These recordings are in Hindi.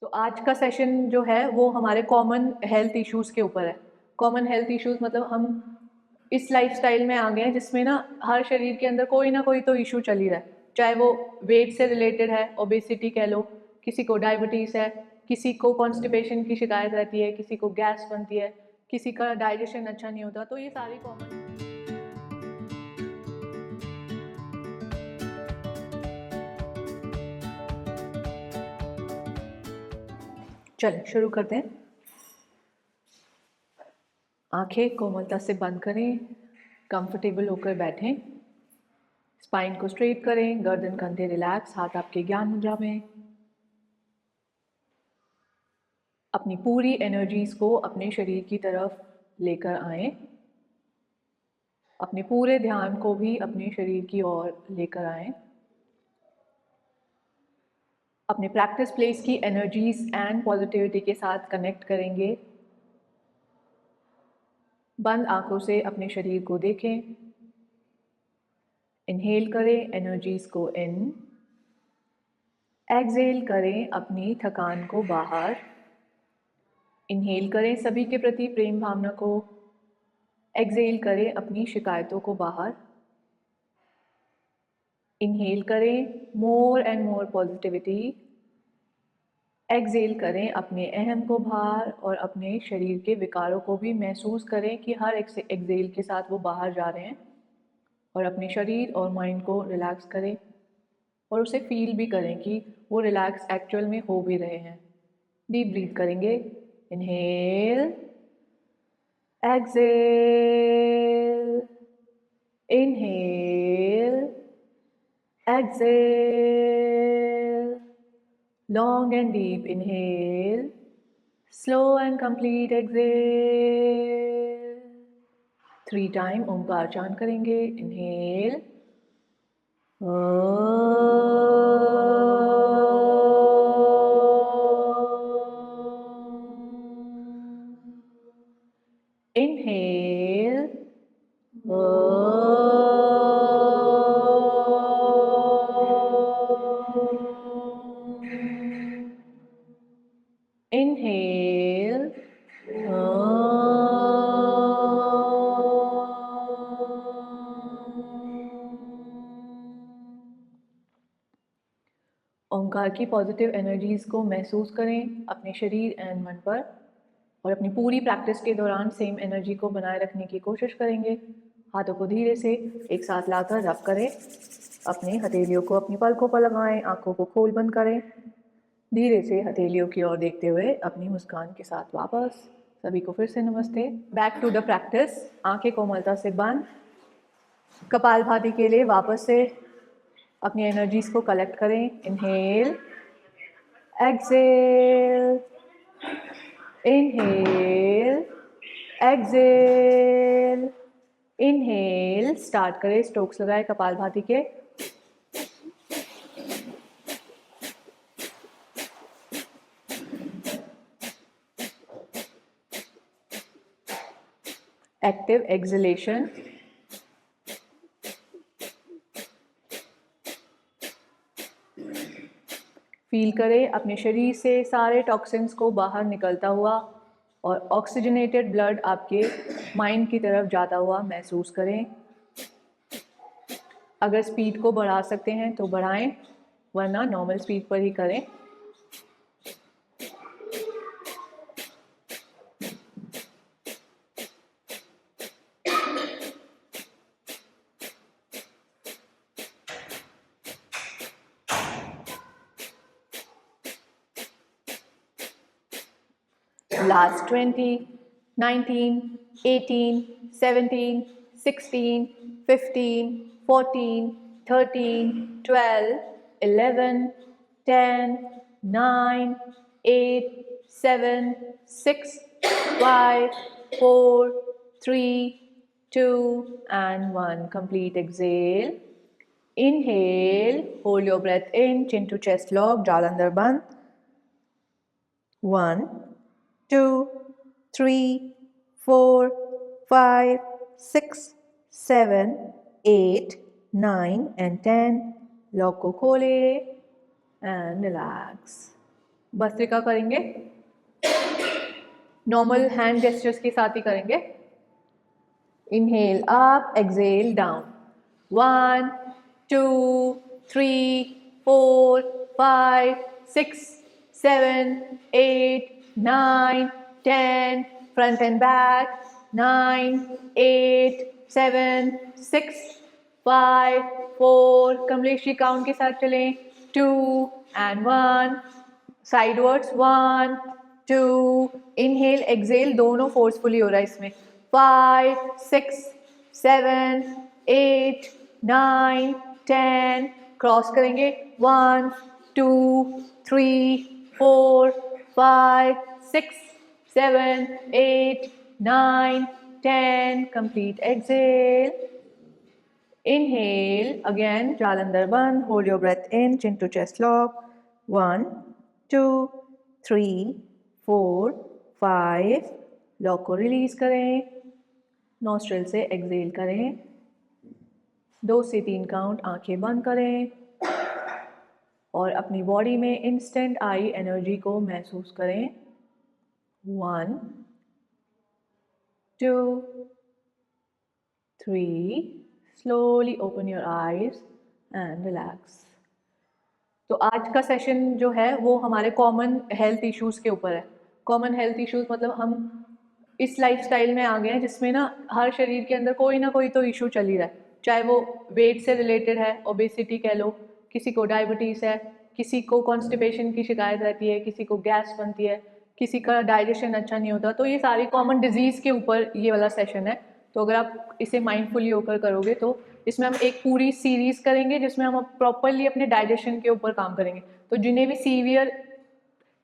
तो आज का सेशन जो है वो हमारे कॉमन हेल्थ इश्यूज़ के ऊपर है। कॉमन हेल्थ इश्यूज़ मतलब हम इस लाइफ़स्टाइल में आ गए हैं जिसमें ना हर शरीर के अंदर कोई ना कोई तो इश्यू चल ही रहा है। चाहे वो वेट से रिलेटेड है, ओबेसिटी कह लो, किसी को डायबिटीज़ है, किसी को कॉन्स्टिपेशन की शिकायत रहती है, किसी को गैस बनती है, किसी का डाइजेशन अच्छा नहीं होता। तो ये सारी कॉमन। चलें शुरू करते हैं। आंखें कोमलता से बंद करें, कंफर्टेबल होकर बैठें, स्पाइन को स्ट्रेट करें, गर्दन कंधे रिलैक्स, हाथ आपके ज्ञान मुद्रा में। अपनी पूरी एनर्जीज को अपने शरीर की तरफ लेकर आएं, अपने पूरे ध्यान को भी अपने शरीर की ओर लेकर आएं। अपने प्रैक्टिस प्लेस की एनर्जीज एंड पॉजिटिविटी के साथ कनेक्ट करेंगे। बंद आंखों से अपने शरीर को देखें। इनहेल करें एनर्जीज को इन, एक्सहेल करें अपनी थकान को बाहर। इनहेल करें सभी के प्रति प्रेम भावना को, एक्सहेल करें अपनी शिकायतों को बाहर। इनहेल करें more and more positivity, exhale करें अपने अहम को बाहर और अपने शरीर के विकारों को भी महसूस करें कि हर एक्सहेल के साथ वो बाहर जा रहे हैं, और अपने शरीर और माइंड को रिलैक्स करें और उसे फील भी करें कि वो रिलैक्स एक्चुअल में हो भी रहे हैं। डीप ब्रीथ करेंगे। Inhale, exhale, inhale, exhale, long and deep inhale, slow and complete exhale। 3 time Omkar chant करेंगे। इनहेल, इनहेल, inhale, ओंकार की पॉजिटिव एनर्जीज को महसूस करें अपने शरीर एंड मन पर, और अपनी पूरी प्रैक्टिस के दौरान सेम एनर्जी को बनाए रखने की कोशिश करेंगे। हाथों को धीरे से एक साथ लाकर रब करें, अपने हथेलियों को अपनी पलकों पर लगाएं, आंखों को खोल बंद करें, धीरे से हथेलियों की ओर देखते हुए अपनी मुस्कान के साथ वापस। सभी को फिर से नमस्ते। Back to the practice. आंखें कोमलता से बंद, कपालभाति के लिए वापस से अपनी एनर्जीज को कलेक्ट करें। Inhale, exhale, inhale, exhale, inhale. Start करें, स्ट्रोक्स लगाए कपालभाति के। Active exhalation. फील करें अपने शरीर से सारे टॉक्सिन्स को बाहर निकलता हुआ, और ऑक्सीजनेटेड ब्लड आपके माइंड की तरफ जाता हुआ महसूस करें। अगर स्पीड को बढ़ा सकते हैं तो बढ़ाएं, वरना नॉर्मल स्पीड पर ही करें। Last 20, 19, 18, 17, 16, 15, 14, 13, 12, 11, 10, 9, 8, 7, 6, 5, 4, 3, 2, and 1. Complete exhale. Inhale, hold your breath in, chin to chest lock, jaw andar band. 1, 2, 3, 4, 5, 6, 7, 8, 9 and 10. Lock को खोले and relax. भस्त्रिका करेंगे, नॉर्मल हैंड जेस्चर्स के साथ ही करेंगे। Inhale up, exhale down. 1 2 3 4 5 6 7 8 9 10, front and back, 9 8 7 6 5 4, Kamlesh ji count के साथ चलें, 2 and 1, साइडवर्ड्स 1 2, इनहेल एक्सहेल दोनों फोर्सफुली हो रहा है इसमें, 5 6 7 8 9 10, क्रॉस करेंगे 1 2 3 4 5 6 7 8 9 10, complete exhale. Inhale again, Jalandhar band, hold your breath in, chin to chest lock, 1 2 3 4 5, lock को रिलीज करें, नॉस्ट्रिल से एक्सहेल करें, 2 से 3 काउंट आंखें बंद करें और अपनी बॉडी में इंस्टेंट आई एनर्जी को महसूस करें। 1 2 3, slowly open your eyes and relax. तो आज का सेशन जो है वो हमारे कॉमन हेल्थ इश्यूज़ के ऊपर है। कॉमन हेल्थ इश्यूज़ मतलब हम इस लाइफस्टाइल में आ गए हैं जिसमें ना हर शरीर के अंदर कोई ना कोई तो इशू चल ही रहा है, चाहे वो वेट से रिलेटेड है, ओबेसिटी कह लो, किसी को डायबिटीज़ है, किसी को कॉन्स्टिपेशन की शिकायत रहती है, किसी को गैस बनती है, किसी का डाइजेशन अच्छा नहीं होता। तो ये सारी कॉमन डिजीज़ के ऊपर ये वाला सेशन है। तो अगर आप इसे माइंडफुली होकर करोगे तो इसमें हम एक पूरी सीरीज़ करेंगे जिसमें हम प्रॉपरली अपने डाइजेशन के ऊपर काम करेंगे। तो जिन्हें भी सीवियर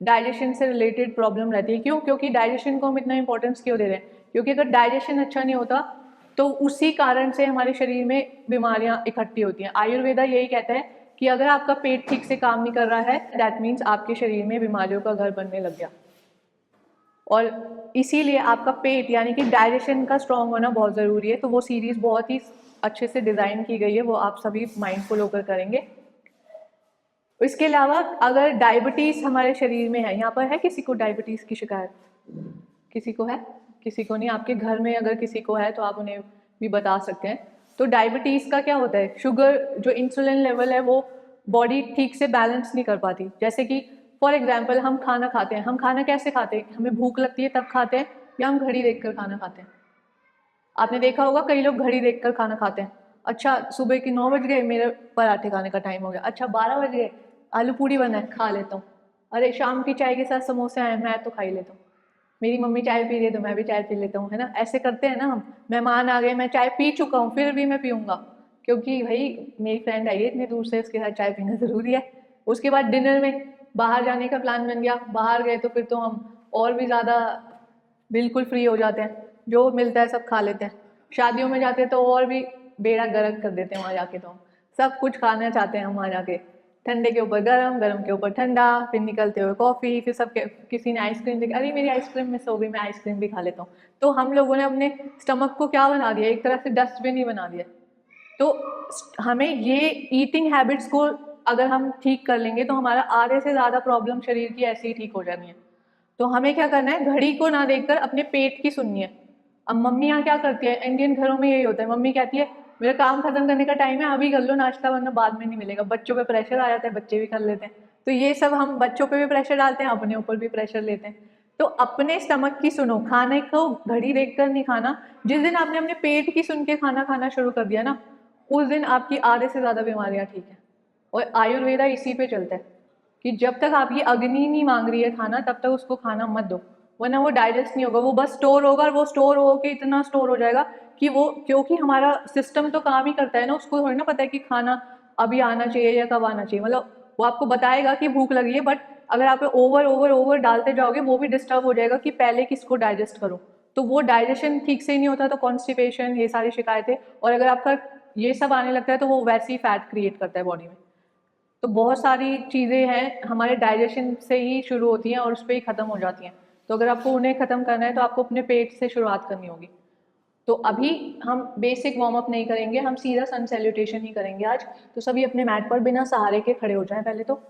डाइजेशन से रिलेटेड प्रॉब्लम रहती है, क्योंकि डाइजेशन को हम इतना इंपॉर्टेंस क्यों दे रहे हैं, क्योंकि अगर डाइजेशन अच्छा नहीं होता तो उसी कारण से हमारे शरीर में बीमारियां इकट्ठी होती हैं। आयुर्वेदा यही कहता है कि अगर आपका पेट ठीक से काम नहीं कर रहा है, दैट मीन्स आपके शरीर में बीमारियों का घर बनने लग गया। और इसीलिए आपका पेट यानी कि डाइजेशन का स्ट्रॉन्ग होना बहुत ज़रूरी है। तो वो सीरीज़ बहुत ही अच्छे से डिज़ाइन की गई है, वो आप सभी माइंडफुल होकर करेंगे। इसके अलावा अगर डायबिटीज़ हमारे शरीर में है, यहाँ पर है किसी को डायबिटीज़ की शिकायत? किसी को है? किसी को नहीं? आपके घर में अगर किसी को है तो आप उन्हें भी बता सकते हैं। तो डायबिटीज़ का क्या होता है, शुगर जो इंसुलिन लेवल है वो बॉडी ठीक से बैलेंस नहीं कर पाती। जैसे कि फॉर एग्जांपल हम खाना खाते हैं, हम खाना कैसे खाते हैं, हमें भूख लगती है तब खाते हैं या हम घड़ी देखकर खाना खाते हैं? आपने देखा होगा कई लोग घड़ी देखकर खाना खाते हैं। अच्छा सुबह के 9 बज गए, मेरे पराठे खाने का टाइम हो गया। अच्छा 12 बज गए, आलू पूड़ी बना है, खा लेता हूँ। अरे शाम की चाय के साथ समोसे आए, मैं तो खा ही लेता हूँ। मेरी मम्मी चाय पी रही है तो मैं भी चाय पी लेता हूँ, है ना? ऐसे करते हैं ना हम। मेहमान आ गए, मैं चाय पी चुका हूँ फिर भी मैं पीऊँगा, क्योंकि भाई मेरी फ्रेंड आई है इतनी दूर से, उसके साथ चाय पीना ज़रूरी है। उसके बाद डिनर में बाहर जाने का प्लान बन गया, बाहर गए तो फिर तो हम और भी ज़्यादा बिल्कुल फ्री हो जाते हैं, जो मिलता है सब खा लेते हैं। शादियों में जाते हैं तो और भी बेड़ा गर्क कर देते हैं, वहाँ जाके तो हम सब कुछ खाना चाहते हैं हम वहाँ जाके, ठंडे के ऊपर गरम, गरम के ऊपर ठंडा, फिर निकलते हुए कॉफ़ी, फिर सब किसी ने आइसक्रीम देखी, अरे मेरी आइसक्रीम मिस हो गई, मैं आइसक्रीम भी खा लेता हूँ। तो हम लोगों ने अपने स्टमक को क्या बना दिया, एक तरह से डस्टबिन ही बना दिया। तो हमें ये ईटिंग हैबिट्स को अगर हम ठीक कर लेंगे तो हमारा आधे से ज़्यादा प्रॉब्लम शरीर की ऐसे ही ठीक हो जानी है। तो हमें क्या करना है, घड़ी को ना देखकर अपने पेट की सुननी है। अब मम्मियाँ क्या करती है, इंडियन घरों में यही होता है, मम्मी कहती है मेरा काम खत्म करने का टाइम है, अभी कर लो नाश्ता वरना बाद में नहीं मिलेगा। बच्चों पे प्रेशर आ जाता है, बच्चे भी कर लेते हैं। तो ये सब हम बच्चों पे भी प्रेशर डालते हैं, अपने ऊपर भी प्रेशर लेते हैं। तो अपने स्टमक की सुनो, खाने को घड़ी देखकर नहीं खाना। जिस दिन आपने अपने पेट की सुन के खाना खाना शुरू कर दिया ना, उस दिन आपकी आधे से ज़्यादा बीमारियाँ ठीक है। और आयुर्वेदा इसी पे चलता है कि जब तक आपकी अग्नि नहीं मांग रही है खाना, तब तक उसको खाना मत दो, वरना वो डाइजेस्ट नहीं होगा, वो बस स्टोर होगा। और वो स्टोर हो के इतना स्टोर हो जाएगा कि वो, क्योंकि हमारा सिस्टम तो काम ही करता है ना, उसको थोड़ी ना पता है कि खाना अभी आना चाहिए या कब आना चाहिए। मतलब वो आपको बताएगा कि भूख लगी है, बट अगर आप ओवर ओवर ओवर डालते जाओगे वो भी डिस्टर्ब हो जाएगा कि पहले किसको डाइजेस्ट करो। तो वो डाइजेशन ठीक से नहीं होता तो कॉन्स्टिपेशन, ये सारी शिकायतें, और अगर आपका ये सब आने लगता है तो वो वैसे ही फैट क्रिएट करता है बॉडी में। तो बहुत सारी चीज़ें हैं हमारे डाइजेशन से ही शुरू होती हैं और उस पर ही ख़त्म हो जाती हैं। तो अगर आपको उन्हें ख़त्म करना है तो आपको अपने पेट से शुरुआत करनी होगी। तो अभी हम बेसिक वार्म अप नहीं करेंगे, हम सीधा सन सैल्यूटेशन ही करेंगे आज। तो सभी अपने मैट पर बिना सहारे के खड़े हो जाएं पहले तो।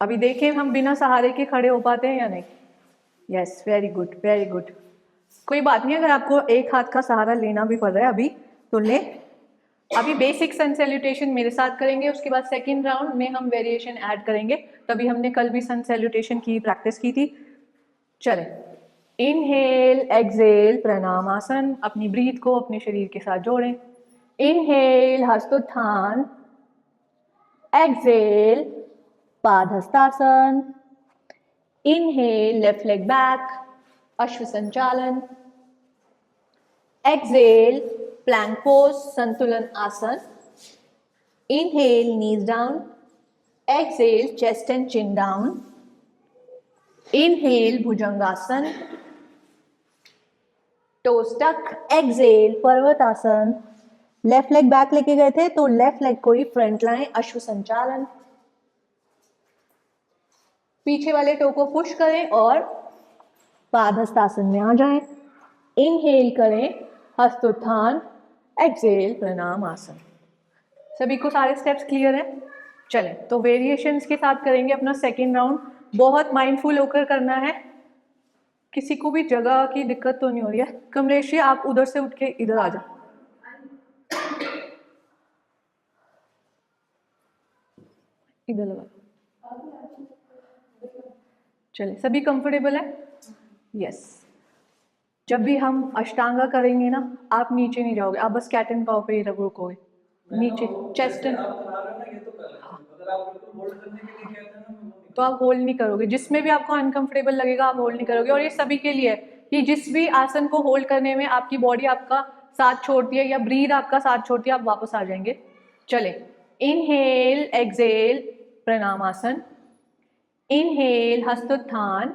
अभी देखें हम बिना सहारे के खड़े हो पाते हैं या नहीं? Yes, very good, very good. कोई बात नहीं, अगर आपको एक हाथ का सहारा लेना भी पड़ रहा है अभी तो ले। अभी बेसिक सन सैल्यूटेशन मेरे साथ करेंगे, उसके बाद सेकंड राउंड में हम वेरिएशन ऐड करेंगे। तभी हमने कल भी सन सैल्यूटेशन की प्रैक्टिस की थी। चले, इनहेल, एक्सेल, प्रणामासन। अपनी ब्रीथ को अपने शरीर के साथ जोड़ें। इनहेल, हस्तोत्थान। एक्सेल, पादहस्तासन। इनहेल, लेफ्ट लेग बैक, अश्व संचालन। एक्सेल, प्लैंक पोज, संतुलन आसन। Inhale, knees down. Exhale, chest and chin down. Inhale, भुजंगासन, टोस टक। एक्सेल, पर्वतासन। लेफ्ट लेग बैक लेके गए थे तो लेफ्ट लेग को ही फ्रंट लाएं, अश्व संचालन। पीछे वाले टो को पुश करें और पादहस्तासन में आ जाएं। इनहेल करें, हस्तोत्थान। एक्सेल, प्रणाम आसन। सभी को सारे स्टेप्स क्लियर है? चलें, तो वेरिएशंस के साथ करेंगे अपना सेकेंड राउंड। बहुत माइंडफुल होकर करना है। किसी को भी जगह की दिक्कत तो नहीं हो रही है? कमलेश जी, आप उधर से उठ के इधर आ जाओ। इधर लगा। चलिए, सभी कंफर्टेबल है? यस। जब भी हम अष्टांगा करेंगे ना, आप नीचे नहीं जाओगे, आप बस कैट एंड पाव पे ही रुकोगे। नीचे चेस्ट एंड, तो आप होल्ड नहीं करोगे। जिसमें भी आपको अनकंफर्टेबल लगेगा आप होल्ड नहीं करोगे। और ये सभी के लिए है कि जिस भी आसन को होल्ड करने में आपकी बॉडी आपका साथ छोड़ती है या ब्रीथ आपका साथ छोड़ती है, आप वापस आ जाएंगे। चले, इनहेल, एक्सेल, प्रणामासन। इनहेल, हस्तोत्थान।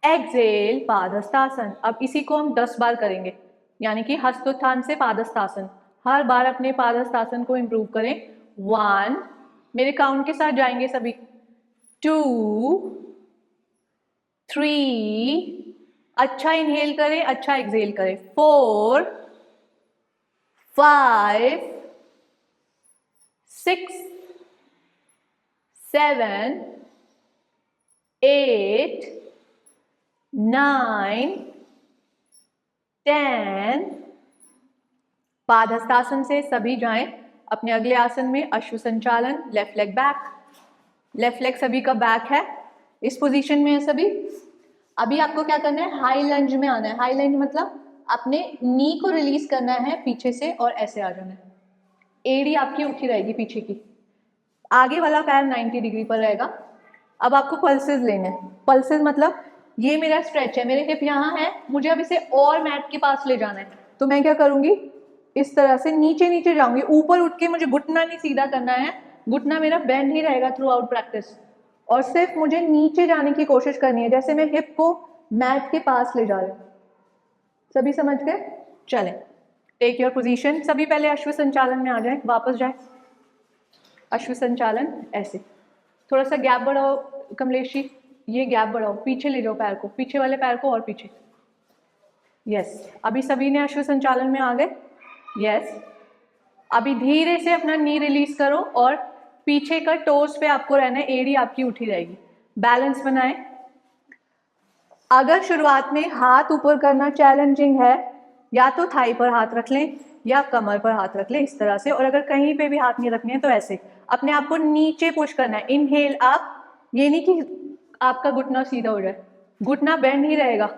एक्सेल, पादहस्तासन। अब इसी को हम 10 बार करेंगे, यानी कि हस्तोत्थान से पादहस्तासन। हर बार अपने पादहस्तासन को इंप्रूव करें। 1, मेरे काउंट के साथ जाएंगे सभी। 2, 3, अच्छा इनहेल करें, अच्छा एक्सेल करें। 4, 5, 6, 7, 8, 9, 10। पादहस्तासन से सभी जाएं अपने अगले आसन में, अश्व संचालन। Left leg back, left leg सभी का बैक है, इस पोजीशन में है सभी। अभी आपको क्या करना है, हाई लंज में आना है। हाई लंज मतलब अपने नी को रिलीज करना है पीछे से और ऐसे आ जाना है। एड़ी आपकी उठी रहेगी पीछे की, आगे वाला पैर 90 डिग्री पर रहेगा। अब आपको पल्सेस लेने हैं। पल्सेस मतलब ये मेरा स्ट्रेच है, मेरे हिप यहाँ है, मुझे अब इसे और मैट के पास ले जाना है। तो मैं क्या करूंगी, इस तरह से नीचे नीचे जाऊंगी। ऊपर उठ के मुझे घुटना नहीं सीधा करना है, घुटना मेरा बेंड ही रहेगा थ्रू आउट प्रैक्टिस। और सिर्फ मुझे नीचे जाने की कोशिश करनी है, जैसे मैं हिप को मैट के पास ले जा रही हूँ। सभी समझ गए? चलें, टेक योर पोजीशन। सभी पहले अश्व संचालन में आ जाएं, वापस जाएं। अश्व संचालन ऐसे, थोड़ा सा गैप बढ़ाओ कमलेश जी, ये गैप बढ़ाओ, पीछे ले जाओ पैर को, पीछे वाले पैर को और पीछे। यस, अभी सभी ने अश्व संचालन में आ गए। यस, अभी धीरे से अपना नी रिलीज करो और पीछे का टोस पे आपको रहना है, एड़ी आपकी उठी रहेगी। बैलेंस बनाएं। अगर शुरुआत में हाथ ऊपर करना चैलेंजिंग है, या तो थाई पर हाथ रख लें या कमर पर हाथ रख लें इस तरह से। और अगर कहीं पे भी हाथ नहीं रखने हैं तो ऐसे अपने आप को नीचे पुश करना है। इनहेल अप, ये नहीं कि आपका घुटना सीधा हो जाए, घुटना बेंड ही रहेगा।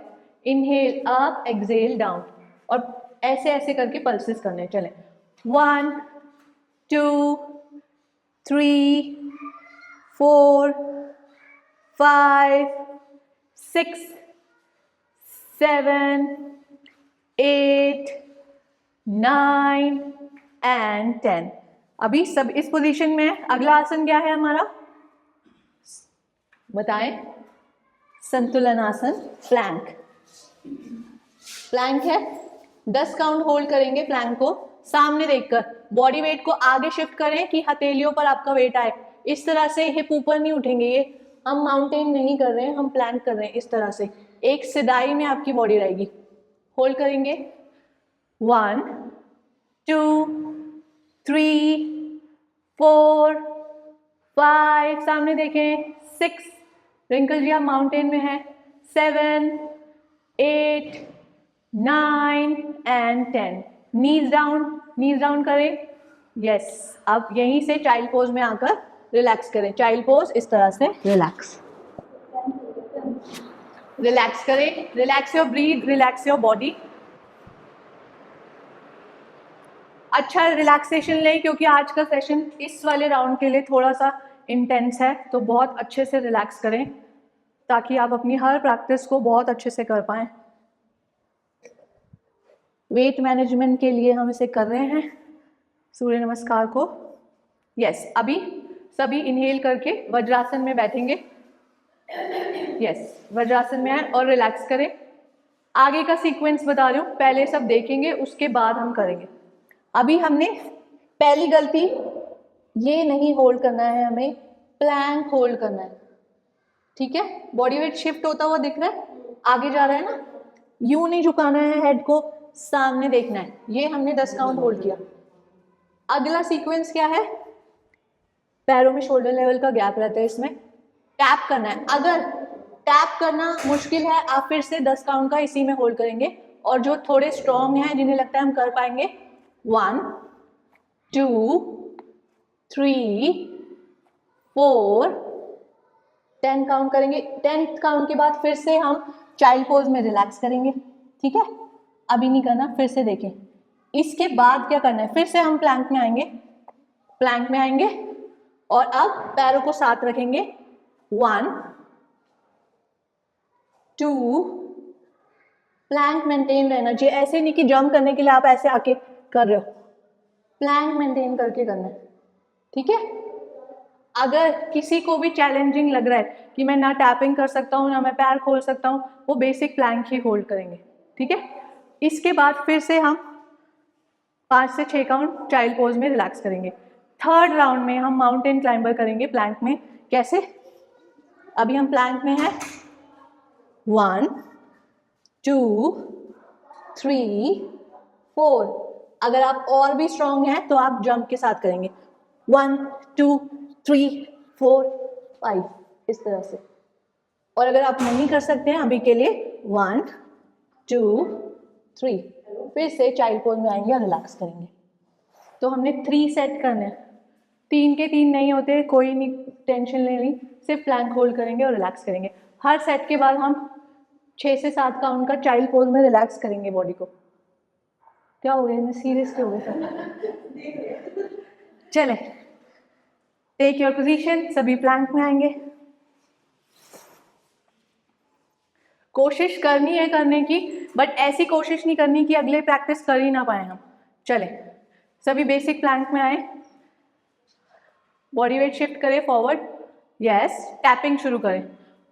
इनहेल अप, एक्सेल डाउन, और ऐसे ऐसे करके पल्सेस करने चलें। 1, 2, 3, 4, 5, 6, 7, 8, 9 एंड 10। अभी सब इस पोजीशन में है। अगला आसन क्या है हमारा, बताएं? संतुलन आसन, प्लैंक। प्लैंक है, 10 काउंट होल्ड करेंगे प्लैंक को, सामने देखकर बॉडी वेट को आगे शिफ्ट करें कि हथेलियों पर आपका वेट आए। इस तरह से हिप ऊपर नहीं उठेंगे, ये हम माउंटेन नहीं कर रहे हैं, हम प्लैंक कर रहे हैं। इस तरह से एक सिदाई में आपकी बॉडी रहेगी। होल्ड करेंगे। 1, 2, 3, 4, 5, सामने देखें, 6, रिंकल जी आप माउंटेन में हैं, 7, 8, 9 एंड 10। नीज डाउन करें। यस, अब यहीं से चाइल्ड पोज में आकर रिलैक्स करें। चाइल्ड पोज इस तरह से रिलैक्स करें। Relax your breathe, relax your body. अच्छा रिलैक्सेशन लें क्योंकि आज का सेशन इस वाले राउंड के लिए थोड़ा सा इंटेंस है, तो बहुत अच्छे से रिलैक्स करें ताकि आप अपनी हर प्रैक्टिस को बहुत अच्छे से कर पाएं। वेट मैनेजमेंट के लिए हम इसे कर रहे हैं, सूर्य नमस्कार को। यस, अभी सभी इनहेल करके वज्रासन में बैठेंगे। यस, वज्रासन में आए और रिलैक्स करें। आगे का सीक्वेंस बता रही हूँ, पहले सब देखेंगे उसके बाद हम करेंगे। अभी हमने पहली गलती ये नहीं होल्ड करना है, हमें प्लैंक होल्ड करना है, ठीक है। बॉडी वेट शिफ्ट होता हुआ दिख रहा है, आगे जा रहा है ना, यूं नहीं झुकाना है, हेड को सामने देखना है। ये हमने 10 काउंट होल्ड किया। अगला सीक्वेंस क्या है, पैरों में शोल्डर लेवल का गैप रहता है, इसमें टैप करना है। अगर टैप करना मुश्किल है, आप फिर से 10 काउंट का इसी में होल्ड करेंगे। और जो थोड़े स्ट्रॉन्ग हैं, जिन्हें लगता है हम कर पाएंगे, 1, 2, 3, 4, 10 काउंट करेंगे। 10th काउंट के बाद फिर से हम चाइल्ड पोज में रिलैक्स करेंगे, ठीक है। अभी नहीं करना, फिर से देखें। इसके बाद क्या करना है, फिर से हम प्लैंक में आएंगे और अब पैरों को साथ रखेंगे। 1, 2, प्लैंक मेंटेन रहना चाहिए, ऐसे नहीं कि जंप करने के लिए आप ऐसे आके कर रहे हो, प्लैंक मेंटेन करके करना है, ठीक है। अगर किसी को भी चैलेंजिंग लग रहा है कि मैं ना टैपिंग कर सकता हूँ ना मैं पैर खोल सकता हूँ, वो बेसिक प्लैंक ही होल्ड करेंगे, ठीक है। इसके बाद फिर से हम 5 से 6 काउंट चाइल्ड पोज में रिलैक्स करेंगे। थर्ड राउंड में हम माउंटेन क्लाइंबर करेंगे प्लैंक में। कैसे, अभी हम प्लैंक में हैं, 1, 2, 3, 4। अगर आप और भी स्ट्रॉन्ग हैं तो आप जंप के साथ करेंगे, 1, 2, 3, 4, 5, इस तरह से। और अगर आप नहीं कर सकते हैं अभी के लिए, 1, 2, 3, फिर से चाइल्ड पोज में आएंगे और रिलैक्स करेंगे। तो हमने 3 सेट करने हैं, 3 के 3 नहीं होते, कोई नहीं टेंशन लेनी, सिर्फ प्लैंक होल्ड करेंगे और रिलैक्स करेंगे। हर सेट के बाद हम 6 से 7 काउंट का चाइल्ड पोज में रिलैक्स करेंगे बॉडी को। क्या हो गया, सीरियसली हो गया सर। चले, टेक योर पोजीशन, सभी प्लैंक में आएंगे। कोशिश करनी है करने की, बट ऐसी कोशिश नहीं करनी कि अगले प्रैक्टिस कर ही ना पाए हम। चले, सभी बेसिक प्लैंक में आए, बॉडी वेट शिफ्ट करें फॉरवर्ड। यस, टैपिंग शुरू करें।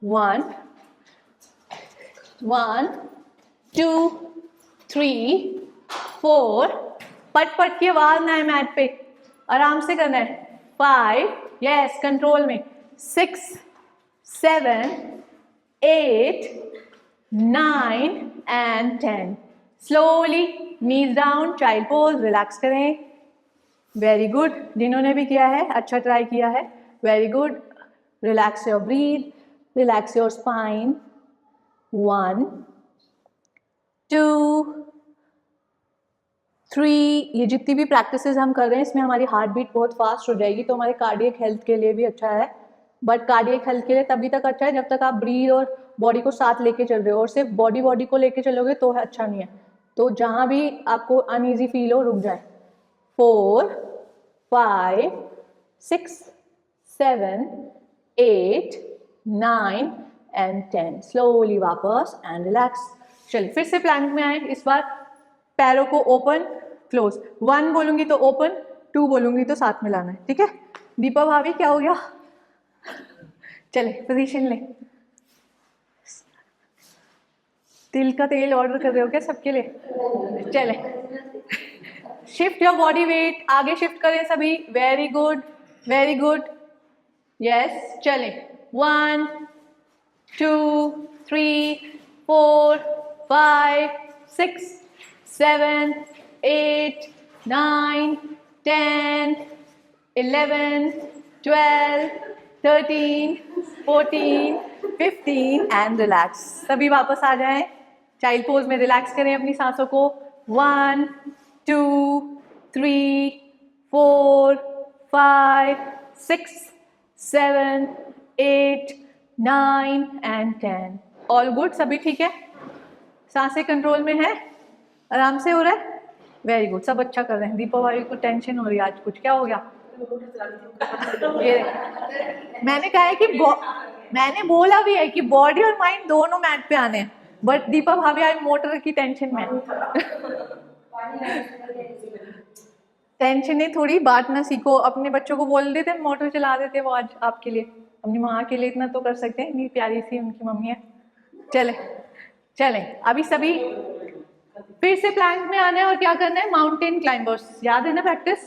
1, 2, 3, 4, पट पट की आवाज ना है मैट पे, आराम से करना है। 5, यस कंट्रोल में, 6, 7, 8, 9 and 10। Slowly knees down, child pose, relax करें। वेरी गुड, जिन्होंने भी किया है अच्छा ट्राई किया है, very good. Relax your breathe, relax your spine. 1, 2, 3। ये जितनी भी प्रैक्टिसेस हम कर रहे हैं इसमें हमारी हार्ट बीट बहुत फास्ट हो जाएगी, तो हमारे कार्डियक हेल्थ के लिए भी अच्छा है। बट कार्डियक हेल्थ के लिए तभी तक अच्छा है जब तक आप ब्रीथ और बॉडी को साथ लेके चल रहे हो, और सिर्फ बॉडी को लेके चलोगे तो अच्छा नहीं है। तो जहाँ भी आपको अनईजी फील हो, रुक जाए। 4, 5, 6, 7, 8, 9 एंड 10। स्लोली वापस एंड रिलैक्स। चलिए फिर से प्लैंक में आए, इस बार पैरों को ओपन क्लोज, 1 बोलूंगी तो ओपन, 2 बोलूंगी तो साथ में लाना है, ठीक है। दीपा भाभी क्या हो गया, चले पोजीशन ले। तिल का तेल ऑर्डर कर रहे हो क्या सबके लिए? चले, शिफ्ट योर बॉडी वेट, आगे शिफ्ट करें सभी। Very good, very good, yes. चले, 1, 2, 3, 4, 5, 6, 7, 8, 9, 10, 11, 12, 13, 14, 15 एंड रिलैक्स। सभी वापस आ जाएं, चाइल्ड पोज में रिलैक्स करें अपनी सांसों को। 1, 2, 3, 4, 5, 6, 7, 8, 9 एंड 10। ऑल गुड, सभी ठीक है? सांसें कंट्रोल में है? आराम से हो रहा है? वेरी गुड, सब अच्छा कर रहे हैं। दीपा भाई को टेंशन हो रही है आज, कुछ क्या हो गया? ये मैंने कहा है कि मैंने बोला भी है कि बॉडी और माइंड दोनों मैट पे आने हैं, बट दीपा भाभी आज मोटर की टेंशन में टेंशन है थोड़ी, बात ना सीखो। अपने बच्चों को बोल देते मोटर चला देते वो आज आपके लिए, अपनी माँ के लिए इतना तो कर सकते हैं, इतनी प्यारी सी उनकी मम्मी है। चले चले, अभी सभी फिर से प्लैंक में आना है और क्या करना है? माउंटेन क्लाइंबर्स, याद है ना प्रैक्टिस?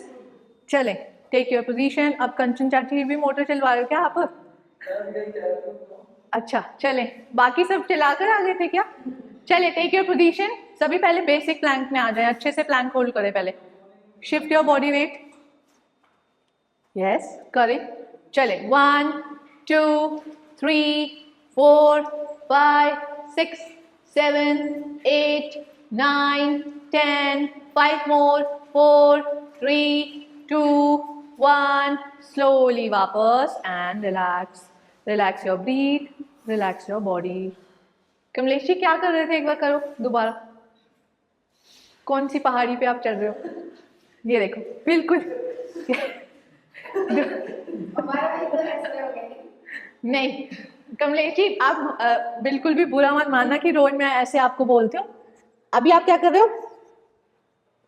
चले, टेक योर पोजीशन। अब कंचन चाची भी मोटर चलवा रहे हो क्या आप? अच्छा चले, बाकी सब चला कर आ गए थे क्या? चले, टेक योर पोजीशन। सभी पहले बेसिक प्लैंक में आ जाए, अच्छे से प्लैंक होल्ड करें पहले। Shift your body weight, yes करें। चले, 1, 2, 3, 4, 5, 6, 7, 8, 9, 10, 5 more, 4, 3, 2, 1. Slowly वापस and relax. Relax your breath, relax your body. Kamlesh ji क्या कर रहे थे? एक बार करो दोबारा। कौन सी पहाड़ी पे आप चढ़ रहे हो? ये देखो, बिल्कुल नहीं कमलेश जी, आप बिल्कुल भी बुरा मत मानना कि रोज मैं ऐसे आपको बोलती हूँ। अभी आप क्या कर रहे हो?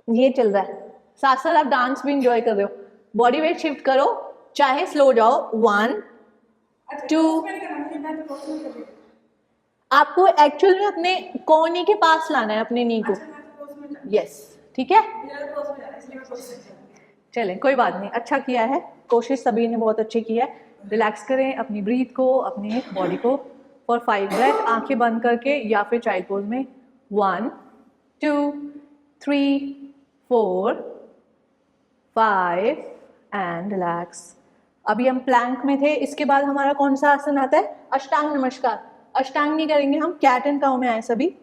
ये चल रहा है, साथ साथ आप डांस भी इंजॉय कर रहे हो। बॉडी वेट शिफ्ट करो, चाहे स्लो जाओ। 1, 2, आपको एक्चुअल में अपने कोहनी के पास लाना है अपने नी को। यस, ठीक है, चलें कोई बात नहीं, अच्छा किया है, कोशिश सभी ने बहुत अच्छी की है। रिलैक्स करें अपनी ब्रीथ को, अपने बॉडी को फॉर 5 ब्रेथ, आंखें बंद करके या फिर चाइल्ड पोज में। 1, 2, 3, 4, 5 एंड रिलैक्स। अभी हम प्लैंक में थे, इसके बाद हमारा कौन सा आसन आता है? अष्टांग नमस्कार। अष्टांग नहीं करेंगे हम, कैट एंड काउ में आए सभी।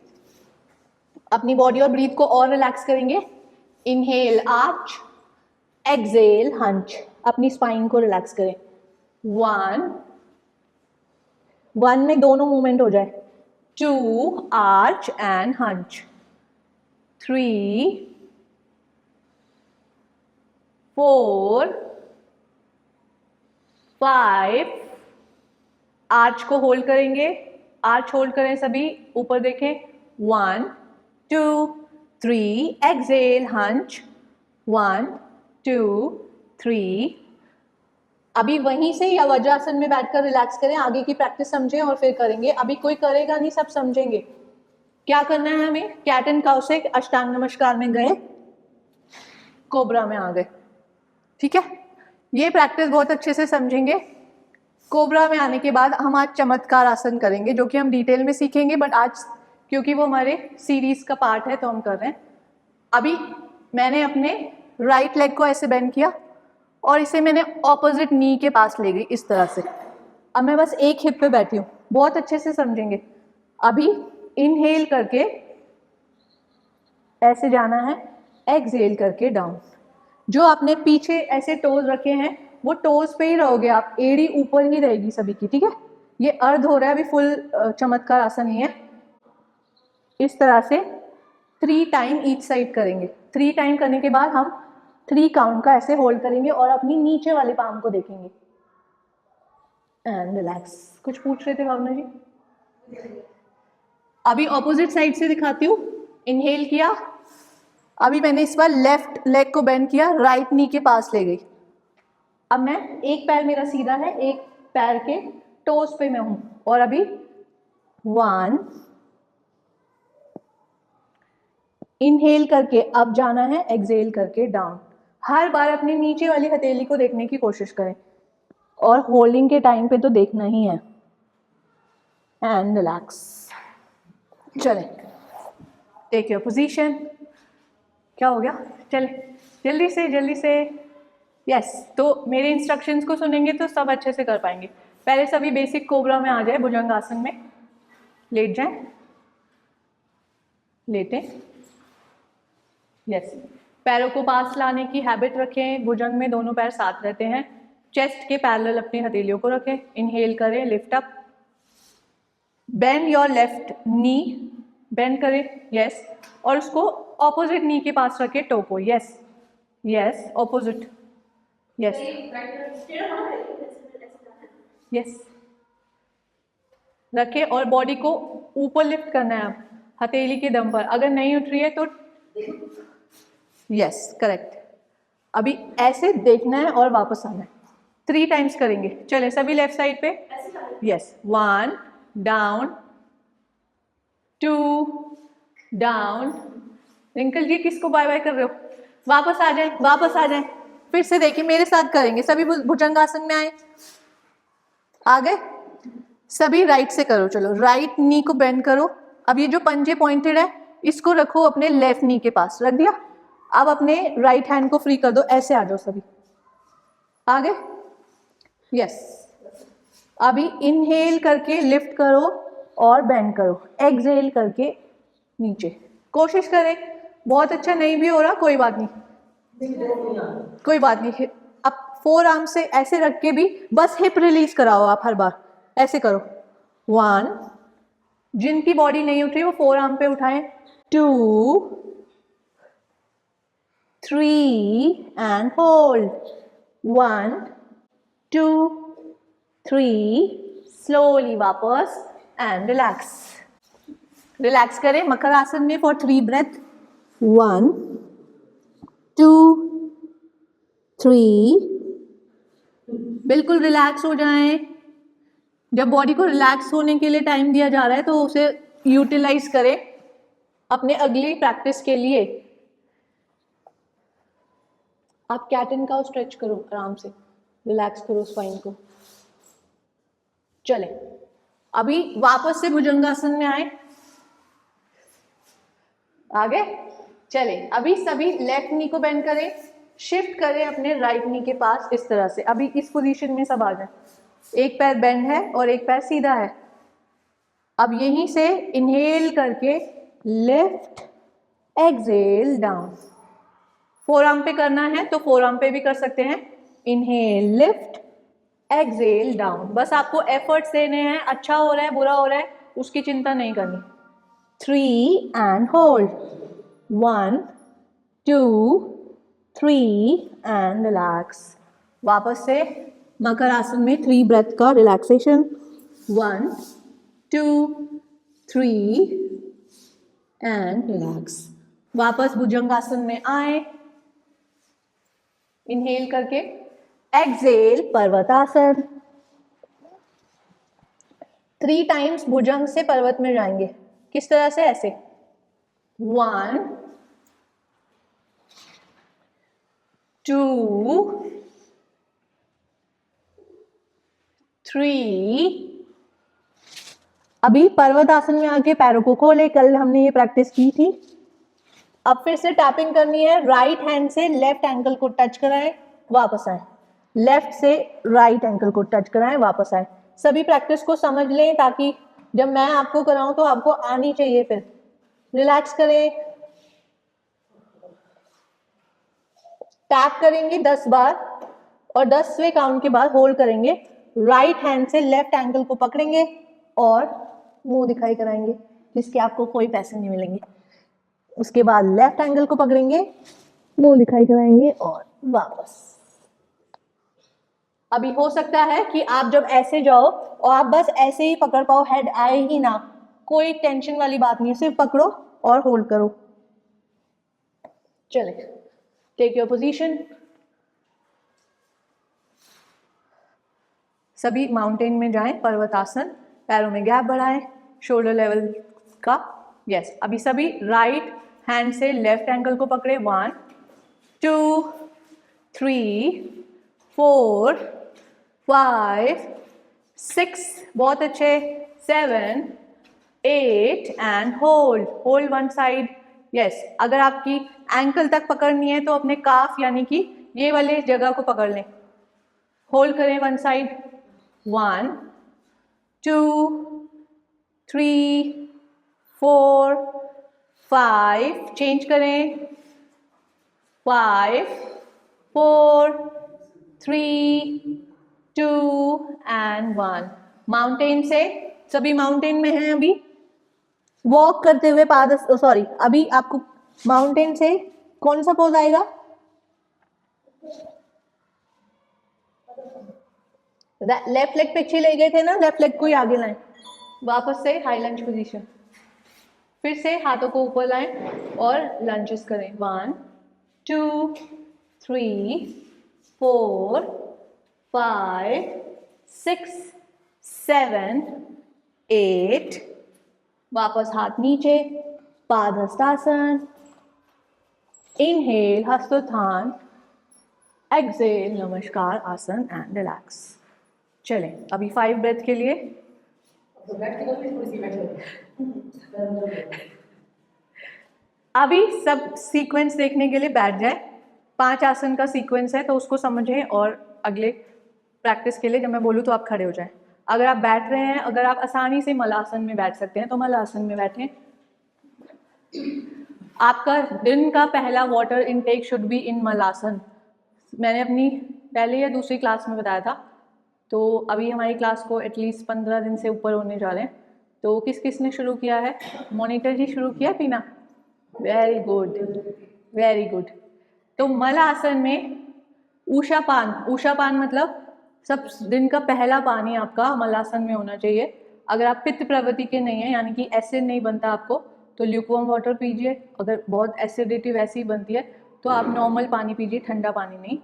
अपनी बॉडी और ब्रीथ को और रिलैक्स करेंगे। इनहेल आर्च, एक्सेल हंच, अपनी स्पाइन को रिलैक्स करें। 1 में दोनों मूवमेंट हो जाए। 2 आर्च एंड हंच, 3, 4, 5, आर्च को होल्ड करेंगे, आर्च होल्ड करें सभी, ऊपर देखें। 1, 2, 3, एक्सेल हंच, 1, 2, 3। अभी वहीं से या वज्रासन में बैठकर रिलैक्स करें, आगे की प्रैक्टिस समझें और फिर करेंगे। अभी कोई करेगा नहीं, सब समझेंगे। क्या करना है हमें? कैट एंड काउ से अष्टांग नमस्कार में गए, कोबरा में आ गए, ठीक है। ये प्रैक्टिस बहुत अच्छे से समझेंगे। कोबरा में आने के बाद हम आज चमत्कार आसन करेंगे, जो कि हम डिटेल में सीखेंगे, बट आज क्योंकि वो हमारे सीरीज का पार्ट है तो हम कर रहे हैं। अभी मैंने अपने राइट लेग को ऐसे बेंड किया और इसे मैंने ऑपोजिट नी के पास ले गई इस तरह से। अब मैं बस एक हिप पे बैठी हूँ, बहुत अच्छे से समझेंगे। अभी इनहेल करके ऐसे जाना है, एक्सहेल करके डाउन। जो आपने पीछे ऐसे टोज रखे हैं वो टोज पे ही रहोगे आप, एड़ी ऊपर ही रहेगी सभी की, ठीक है। ये अर्ध हो रहा है, अभी फुल चमत्कार आसन नहीं है। इस तरह से 3 टाइम ईच साइड करेंगे। 3 टाइम करने के बाद हम 3 काउंट का ऐसे होल्ड करेंगे और अपनी नीचे वाले पाम को देखेंगे एंड रिलैक्स। कुछ पूछ रहे थे भावना जी? अभी ऑपोजिट साइड से दिखाती हूँ। इनहेल किया, अभी मैंने इस बार लेफ्ट लेग को बेंड किया, राइट नी के पास ले गई। अब मैं, एक पैर मेरा सीधा है, एक पैर के टोस पे मैं हूं, और अभी 1, इनहेल करके अब जाना है, एक्सहेल करके डाउन। हर बार अपने नीचे वाली हथेली को देखने की कोशिश करें और होल्डिंग के टाइम पे तो देखना ही है एंड रिलैक्स। चले, टेक योर पोजीशन। क्या हो गया? चले जल्दी से यस तो मेरे इंस्ट्रक्शंस को सुनेंगे तो सब अच्छे से कर पाएंगे। पहले सभी बेसिक कोबरा में आ जाए, भुजंगासन में लेट जाएं, लेटें। यस पैरों को पास लाने की हैबिट रखें, भुजंग में दोनों पैर साथ रहते हैं। चेस्ट के पैरेलल अपनी हथेलियों को रखें, इनहेल करें, lift up, bend your left knee, bend करें, यस और उसको ऑपोजिट नी के पास रखें, टो को, yes yes opposite, yes yes रखें और बॉडी को ऊपर लिफ्ट करना है आप हथेली के दम पर। अगर नहीं उठ रही है तो यस करेक्ट। अभी ऐसे देखना है और वापस आना है, 3 टाइम्स करेंगे। चले सभी लेफ्ट साइड पे, यस 1 डाउन, 2 डाउन। रिंकल जी किसको बाय बाय कर रहे हो? वापस आ जाए, वापस आ जाए। फिर से देखिए मेरे साथ करेंगे, सभी भुजंगासन में आए, आ गए सभी। राइट से करो, चलो राइट नी को बेंड करो। अब ये जो पंजे पॉइंटेड है इसको रखो अपने लेफ्ट नी के पास, रख दिया। अब अपने राइट हैंड को फ्री कर दो, ऐसे आ जाओ सभी, आ गए, यस। अभी इनहेल करके लिफ्ट करो और बेंड करो, एक्सहेल करके नीचे। कोशिश करें, बहुत अच्छा नहीं भी हो रहा कोई बात नहीं, कोई बात नहीं। अब 4 आर्म से ऐसे रख के भी बस हिप रिलीज कराओ आप हर बार, ऐसे करो। 1, जिनकी बॉडी नहीं उठ रही वो 4 आर्म पे उठाएं, 2, 3 एंड होल्ड, 1, 2, 3, स्लोली वापस एंड रिलैक्स। रिलैक्स करें मकर आसन में फॉर 3 ब्रेथ, 1, 2, 3, बिल्कुल रिलैक्स हो जाएं। जब बॉडी को रिलैक्स होने के लिए टाइम दिया जा रहा है तो उसे यूटिलाइज करें अपने अगली प्रैक्टिस के लिए। आप कैट एंड काउ स्ट्रेच करो, आराम से रिलैक्स करो स्पाइन को। चले अभी वापस से भुजंगासन में आए, आगे चले। अभी सभी लेफ्ट नी को बेंड करें, शिफ्ट करें अपने राइट नी के पास इस तरह से। अभी इस पोजीशन में सब आ जाए, एक पैर बेंड है और एक पैर सीधा है। अब यहीं से इनहेल करके लिफ्ट, एक्सहेल डाउन। 4 आर्म पे करना है तो 4 आर्म पे भी कर सकते हैं। Inhale lift, exhale down. बस आपको एफर्ट्स देने हैं, अच्छा हो रहा है बुरा हो रहा है उसकी चिंता नहीं करनी। 3 एंड होल्ड, 1, 2, 3 एंड रिलैक्स। वापस से मकर आसन में 3 ब्रेथ का रिलैक्सेशन, 1, 2, 3 एंड रिलैक्स। वापस भुजंगासन में आए, इनहेल करके, एक्सहेल पर्वतासन। 3 टाइम्स भुजंग से पर्वत में जाएंगे। किस तरह से? ऐसे 1, 2, 3। अभी पर्वत आसन में आके पैरों को खोले, कल हमने ये प्रैक्टिस की थी। अब फिर से टैपिंग करनी है, राइट हैंड से लेफ्ट एंकल को टच कराएं, वापस आए। लेफ्ट से राइट एंकल को टच कराएं, वापस आए। सभी प्रैक्टिस को समझ लें ताकि जब मैं आपको कराऊं तो आपको आनी चाहिए। फिर रिलैक्स करें, टैप करेंगे 10 बार और 10वें काउंट के बाद होल्ड करेंगे। राइट हैंड से लेफ्ट एंकल को पकड़ेंगे और मुंह दिखाई कराएंगे, जिसके आपको कोई पैसे नहीं मिलेंगे। उसके बाद लेफ्ट एंगल को पकड़ेंगे, मुंह दिखाई कराएंगे और वापस। अभी हो सकता है कि आप जब ऐसे जाओ और आप बस ऐसे ही पकड़ पाओ, हेड आए ही ना, कोई टेंशन वाली बात नहीं है, सिर्फ पकड़ो और होल्ड करो। चले, टेक योर पोजीशन। सभी माउंटेन में जाएं, पर्वतासन। पैरों में गैप बढ़ाएं, शोल्डर लेवल का। यस, अभी सभी राइट हैंड से लेफ्ट एंकल को पकड़े। 1, 2, 3, 4, 5, 6, बहुत अच्छे, 7, 8 and hold one side. Yes, अगर आपकी एंकल तक पकड़नी है तो अपने काफ यानी कि ये वाले जगह को पकड़ लें, होल्ड करें वन साइड, 1 2 3 4 5, चेंज करें, 5 4 3 2 एंड 1। माउंटेन से, सभी माउंटेन में हैं अभी, वॉक करते हुए सॉरी, अभी आपको माउंटेन से कौन सा पोज आएगा? लेफ्ट लेग पीछे ले गए थे ना, लेफ्ट लेग को ही आगे लाएं, वापस से हाई लंज पोजीशन, फिर से हाथों को ऊपर लाएं और लंजेस करें, 1 2 3 4 5 6 7 8, वापस हाथ नीचे, पादहस्तासन, इनहेल हस्तोत्थान, एक्सेल नमस्कार आसन एंड रिलैक्स। चलें अभी 5 ब्रेथ के लिए अभी सब सीक्वेंस देखने के लिए बैठ जाए। 5 आसन का सीक्वेंस है तो उसको समझें और अगले प्रैक्टिस के लिए जब मैं बोलूँ तो आप खड़े हो जाएं। अगर आप बैठ रहे हैं, अगर आप आसानी से मलासन में बैठ सकते हैं तो मलासन में बैठें। आपका दिन का पहला water intake should be in malasana. मैंने अपनी पहले या दूसरी क्लास में बताया था, तो अभी हमारी क्लास को एटलीस्ट 15 दिन से ऊपर होने जा रहे हैं। तो किस किस ने शुरू किया है? मॉनिटर जी शुरू किया पीना? Very good, very good. तो मलासन में ऊषापान मतलब सब दिन का पहला पानी आपका मलासन में होना चाहिए। अगर आप पित्त प्रवृत्ति के नहीं हैं, यानी कि एसिड नहीं बनता आपको, तो ल्यूकवार्म वाटर पीजिए। अगर बहुत एसिडिटी वैसी बनती है तो आप नॉर्मल पानी पीजिए, ठंडा पानी नहीं।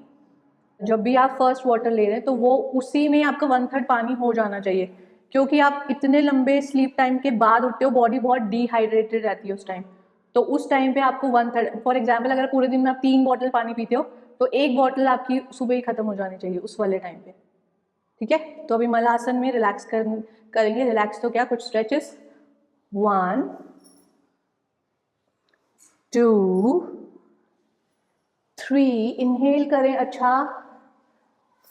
जब भी आप फर्स्ट वाटर ले रहे हैं तो वो उसी में आपका 1/3 पानी हो जाना चाहिए, क्योंकि आप इतने लंबे स्लीप टाइम के बाद उठते हो, बॉडी बहुत डिहाइड्रेटेड रहती है उस टाइम। तो उस टाइम पे आपको 1/3, फॉर एग्जाम्पल अगर पूरे दिन में आप 3 बॉटल पानी पीते हो तो 1 बॉटल आपकी सुबह ही खत्म हो जानी चाहिए उस वाले टाइम पे। ठीक है, तो अभी मलासन में रिलैक्स करेंगे। रिलैक्स तो क्या, कुछ स्ट्रेचेस, 1 2 3, इनहेल करें, अच्छा,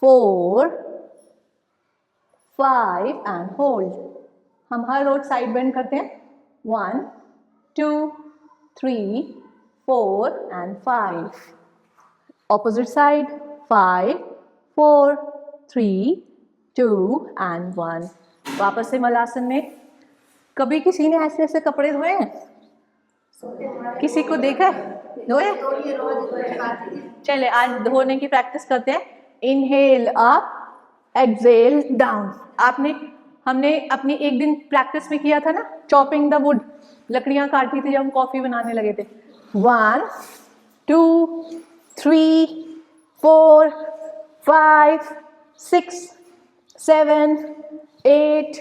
4 5 एंड होल्ड। हम हर रोज साइड बेंड करते हैं, 1 2 3 4 एंड 5। Opposite side, 5 4 3 2 and 1। वापस से मलासन में। कभी किसी ने ऐसे ऐसे कपड़े धोए हैं? किसी को देखा है धोए? चले आज धोने की प्रैक्टिस करते हैं। Inhale up, exhale down. हमने अपनी एक दिन प्रैक्टिस में किया था ना, चॉपिंग द वुड, लकड़ियां काटी थी जब हम कॉफी बनाने लगे थे। 1 2 3 4 5 6 7 8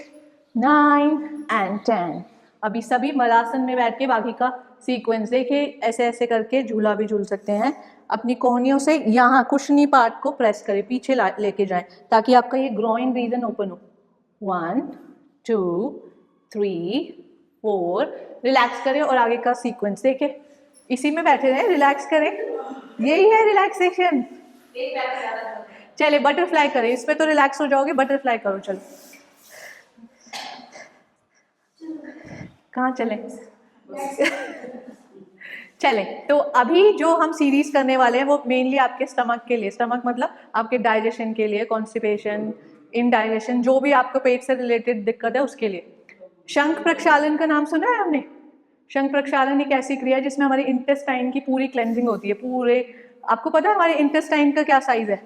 9 एंड 10। अभी सभी मलासन में बैठ के बाकी का सीक्वेंस देखिए। ऐसे ऐसे करके झूला भी झूल सकते हैं। अपनी कोहनियों से यहाँ कुशनी पार्ट को प्रेस करें, पीछे लेके जाएं, ताकि आपका ये ग्रोइन रीजन ओपन हो। 1 2 3 4, रिलैक्स करें और आगे का सीक्वेंस देखें। इसी में बैठे रहें, रिलैक्स करें, यही है रिलैक्सेशन। चले बटरफ्लाई करें, इसमें तो रिलैक्स हो जाओगे, बटरफ्लाई करो। चलो कहाँ चले? चले, तो अभी जो हम सीरीज करने वाले हैं वो मेनली आपके स्टमक के लिए, स्टमक मतलब आपके डाइजेशन के लिए, कॉन्स्टिपेशन, इनडाइजेशन, जो भी आपको पेट से रिलेटेड दिक्कत है उसके लिए। शंख प्रक्षालन का नाम सुना है हमने? शंख प्रक्षालन एक ऐसी क्रिया है जिसमें हमारे इंटेस्टाइन की पूरी क्लेंजिंग होती है। पूरे, आपको पता है हमारे इंटेस्टाइन का क्या साइज है?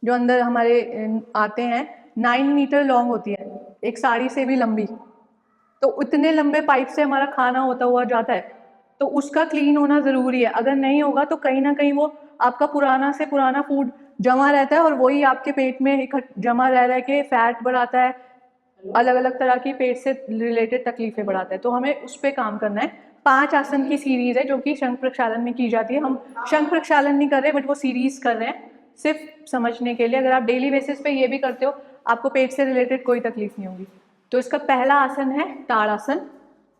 जो अंदर हमारे आते हैं 9 मीटर लॉन्ग होती है, एक साड़ी से भी लंबी। तो उतने लंबे पाइप से हमारा खाना होता हुआ जाता है, तो उसका क्लीन होना ज़रूरी है। अगर नहीं होगा तो कहीं ना कहीं वो आपका पुराना से पुराना फूड जमा रहता है और वही आपके पेट में जमा रह के फैट बढ़ाता है, अलग अलग तरह की पेट से रिलेटेड तकलीफें बढ़ाता है। तो हमें उस पर काम करना है। 5 आसन की सीरीज़ है जो कि शंख प्रक्षालन में की जाती है। हम शंख प्रक्षालन नहीं कर रहे, बट वो सीरीज़ कर रहे हैं सिर्फ समझने के लिए। अगर आप डेली बेसिस पे ये भी करते हो, आपको पेट से रिलेटेड कोई तकलीफ नहीं होगी। तो इसका पहला आसन है ताड़ासन।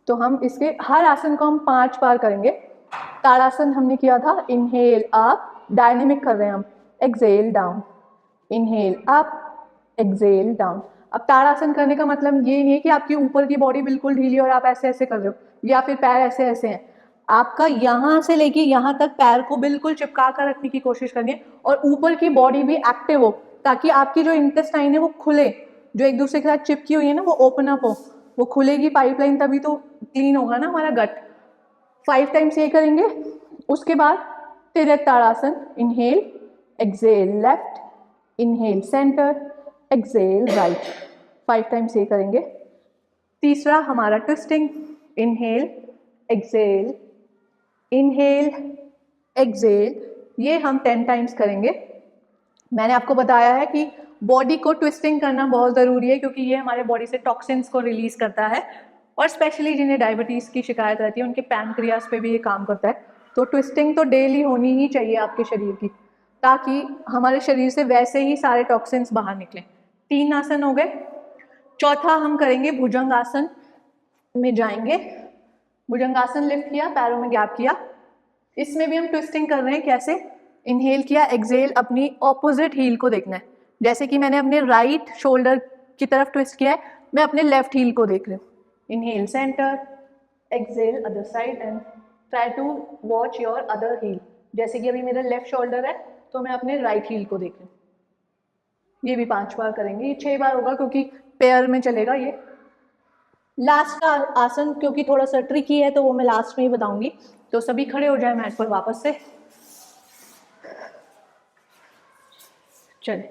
तो हम इसके हर आसन को हम 5 बार करेंगे। ताड़ासन हमने किया था, इनहेल अप, डायनेमिक कर रहे हैं हम। Exhale down, inhale up, exhale down. अब ताड़ासन करने का मतलब ये नहीं है कि आपकी ऊपर की बॉडी बिल्कुल ढीली और आप ऐसे ऐसे कर रहे हो या फिर पैर ऐसे ऐसे हैं। आपका यहाँ से लेके यहाँ तक पैर को बिल्कुल चिपका कर रखने की कोशिश करनी है और ऊपर की बॉडी भी एक्टिव हो, ताकि आपकी जो इंटेस्टाइन है वो खुले, जो एक दूसरे के साथ चिपकी हुई है ना वो ओपन अप हो, वो खुलेगी पाइपलाइन, तभी तो क्लीन होगा ना हमारा गट। 5 टाइम्स ये करेंगे। उसके बाद तिर्यक ताड़ासन, inhale, exhale left, inhale centre, exhale right. 5 times ये करेंगे। तीसरा हमारा twisting, inhale, exhale, inhale, exhale, ये हम 10 टाइम्स करेंगे। मैंने आपको बताया है कि बॉडी को ट्विस्टिंग करना बहुत ज़रूरी है, क्योंकि ये हमारे बॉडी से टॉक्सिन्स को रिलीज करता है, और स्पेशली जिन्हें डायबिटीज़ की शिकायत रहती है उनके पैनक्रियास पे भी ये काम करता है। तो ट्विस्टिंग तो डेली होनी ही चाहिए आपके शरीर की, ताकि हमारे शरीर से वैसे ही सारे टॉक्सिन्स बाहर निकलें। 3 आसन हो गए। चौथा हम करेंगे भुजंगासन में जाएंगे। भुजंगासन लिफ्ट किया, पैरों में गैप किया। इसमें भी हम ट्विस्टिंग कर रहे हैं। कैसे? इनहेल किया, एक्सेल, अपनी ऑपोजिट हील को देखना है। जैसे कि मैंने अपने राइट शोल्डर की तरफ ट्विस्ट किया है, मैं अपने लेफ्ट हील को देख रही हूँ। Inhale centre, exhale other side, and try to watch your other heel. जैसे कि अभी मेरा लेफ्ट शोल्डर है तो मैं अपने राइट हील को देख रही हूँ। ये भी 5 बार करेंगे। ये 6 बार होगा क्योंकि पेयर में चलेगा ये। लास्ट का आसन क्योंकि थोड़ा सा ट्रिकी है तो वो मैं लास्ट में ही बताऊंगी। तो सभी खड़े हो जाए मैट पर वापस से। चले,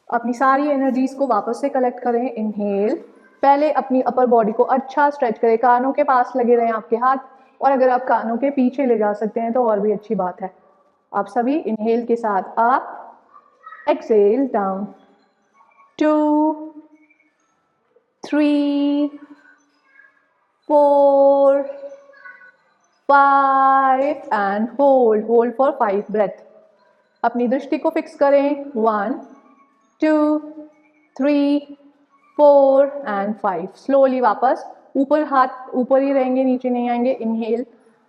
अपनी सारी एनर्जीज को वापस से कलेक्ट करें। इनहेल, पहले अपनी अपर बॉडी को अच्छा स्ट्रेच करें, कानों के पास लगे रहें आपके हाथ, और अगर आप कानों के पीछे ले जा सकते हैं तो और भी अच्छी बात है। आप सभी इनहेल के साथ up, exhale down, 2, 3, 4, 5 and hold for 5 breath. अपनी दृष्टि को फिक्स करें। 1, 2, 3, 4 एंड 5। स्लोली वापस ऊपर, हाथ ऊपर ही रहेंगे, नीचे नहीं आएंगे। Inhale,